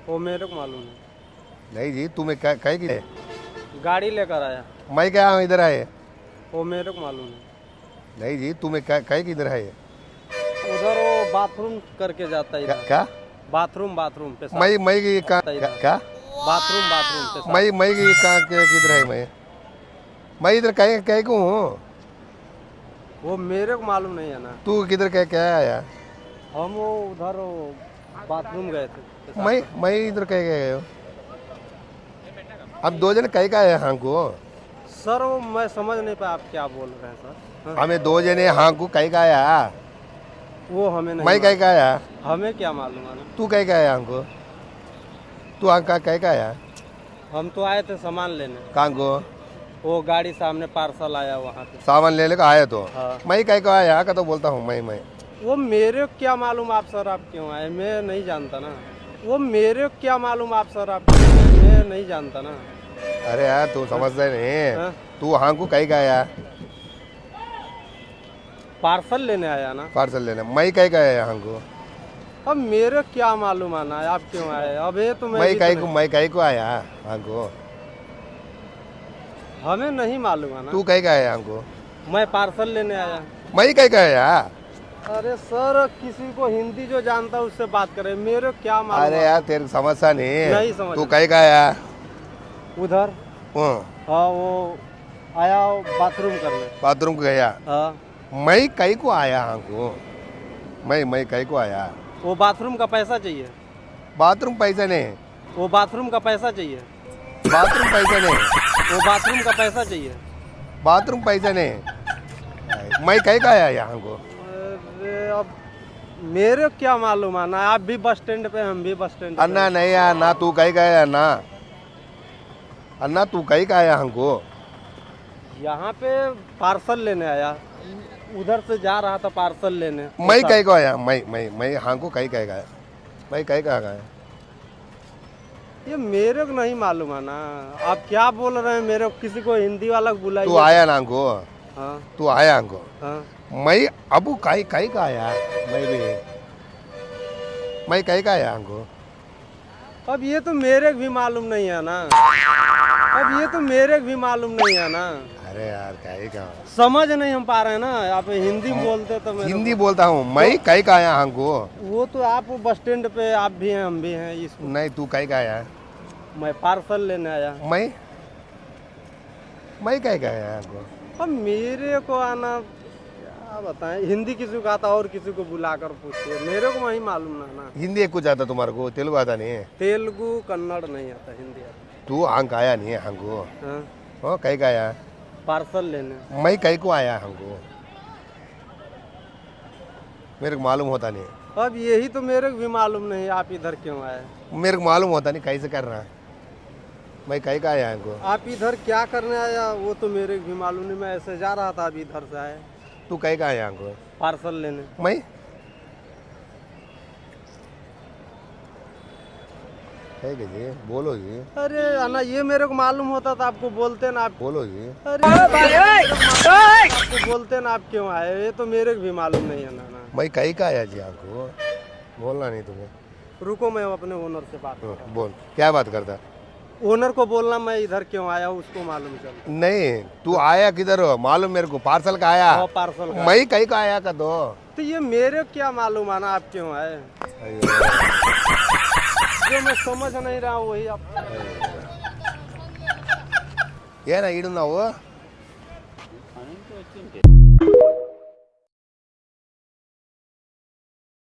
वो मेरे को मालूम नहीं जी, तुम्हें कहीं की नहीं, गाड़ी लेकर आया। मैं क्या हूँ इधर आए? वो मेरे को मालूम नहीं जी, तुम्हें कहीं की इधर आए? है। उधर वो बाथरूम करके जाता है इधर। क्या? बाथरूम पेशाब। मैं की जाता है इधर। क्या? बाथरूम पेशाब। मैं की कहाँ किधर है? मैं इधर कहीं कहीं को हूँ। वो मेरे को मालूम नहीं है ना। तू किधर क्या आया? हम वो उधर वो बाथरूम गए थे पेशाब मैं इधर कहीं गए हो? हम दो जन कहीं का आए हाँ को? सर वो मैं समझ नहीं पाया आप क्या बोल रहे हैं सर। हाँ? हमें दो जने हाँ को कहीं का आया? वो हमें नहीं मैं कहीं का आया? मालूम। हमें क्या मालूम है ना। तू कहीं का आया हमको? तू हाँ का कहीं का आया? हम तो आए थे सामान लेने। कहाँ को? वो गाड़ी सामने पार्सल आया वहाँ पे। सामान लेने का आया तो? हाँ। मैं कहीं का आया का तो बोलता हूँ मैं। वो मेरे को क्या मालूम आप सर आप क्यों आए, मैं नहीं जानता ना। वो मेरे को क्या मालूम आप सर आप क्यों आए, मैं नहीं जानता ना। अरे यार तू समझता नहीं। हाँ? तू हाँ को कहीं का आया? पार्सल लेने आया ना। पार्सल लेने मैं कहीं का आया हाँ को? अब मेरे को क्या मालूम आना आप क्यों आए, अब ये तो मैं कहीं को आया हाँ को? हमें नहीं मालूम है ना। तू कहीं का आया हाँ को? मैं पार्सल लेने आया। मैं कहीं का आया? अरे सर किसी को हिंदी जो जानता है उससे बात करे, मेरे को क्या मालूम। अरे यार तेरे समझता नहीं। नहीं समझ। तू कहीं का आया? उधर हाँ वो आया बाथरूम करने। बाथरूम को गया? हाँ मैं कहीं को आया हाँ को? मैं कहीं को आया? वो बाथरूम का पैसा चाहिए। बाथरूम पैसा नहीं। वो बाथरूम का पैसा चाहिए। बाथरूम पैसा नहीं। वो बाथरूम का पैसा चाहिए। बाथरूम पैसा नहीं। मैं कहीं का आया यहाँ को? अरे अब मेरे को क्या मालूम है ना, आप भी बस स्टैंड पे हम भी बस स्टैंड पे। अन्ना नहीं आया ना, तू कहीं का आया ना? अन्ना तू कहीं का आया हमको? यहाँ पे पार्सल लेने आया, उधर से जा रहा था पार्सल लेने। मैं कहीं को आया? मैं हाँ को कहीं कहीं का आया? मैं कहीं का आया? ये मेरे को नहीं मालूम है ना, आप क्या बोल रहे हैं, मेरे को किसी को हिंदी वाला बुलाइए। तू आया ना हमको? हाँ तू आया हमको? हाँ। मैं अबू कहीं कहीं का आया? मैं कहीं का आया हमको? अब ये तो मेरे को भी मालूम नहीं है ना। अब ये तो मेरे को भी मालूम नहीं है ना। अरे यार कहीं का? समझ नहीं हम पा रहे हैं ना, आप हिंदी बोलते तो मेरे हिंदी बोलता हूँ। मैं कहीं का आया हमको? वो तो आप बस स्टैंड पे आप भी हैं हम भी हैं इसको। नहीं तू कहीं का आया? मैं पार्सल लेने आया। मैं कहीं का आया हमको? अब मेरे को आना क्या बताएं, हिंदी किसी को आता और किसी को बुलाकर पूछिए, मेरे को वही मालूम ना। हिंदी कुछ आता तुम्हारे को? तेलुगु आता नहीं? तेलुगु कन्नड़ नहीं आता, हिंदी आता। तू आंक आया नहीं है हमको? हाँ? हो कहीं का आया? पार्सल लेने। मैं कहीं को आया हमको? मेरे को मालूम होता नहीं। अब यही तो मेरे को भी मालूम नहीं आप इधर क्यों आए। मेरे को मालूम होता नहीं कैसे कर रहा है। मैं कहीं का आया हमको? आप इधर क्या करने आया वो तो मेरे को भी मालूम नहीं, मैं ऐसे जा रहा था अभी इधर से आया। तू कहीं का आया हमको? पार्सल लेने। मैं है कि जी? बोलो जी। अरे अन्ना ये मेरे को मालूम होता तो आपको बोलते ना आप। बोलो जी। अरे आपको बोलते ना आप क्यों आए, ये तो मेरे को भी मालूम नहीं है ना। मैं कहीं का आया जी आपको? बोलना नहीं तुम्हें। रुको मैं अपने ओनर से बात कर रहा हूँ। बोल क्या बात करता? ओनर को बोलना मैं इधर क्यों आया उसको मालूम चल। नहीं तू आया किधर हो मालूम मेरे को? पार्सल का आया? पार्सल का। मैं कहीं का आया का दो? तो ये मेरे को क्या मालूम है ना आप क्यों आए, जो मैं समझ नहीं रहा हूँ वही आप। ಏನ ಇಡು ನಾವು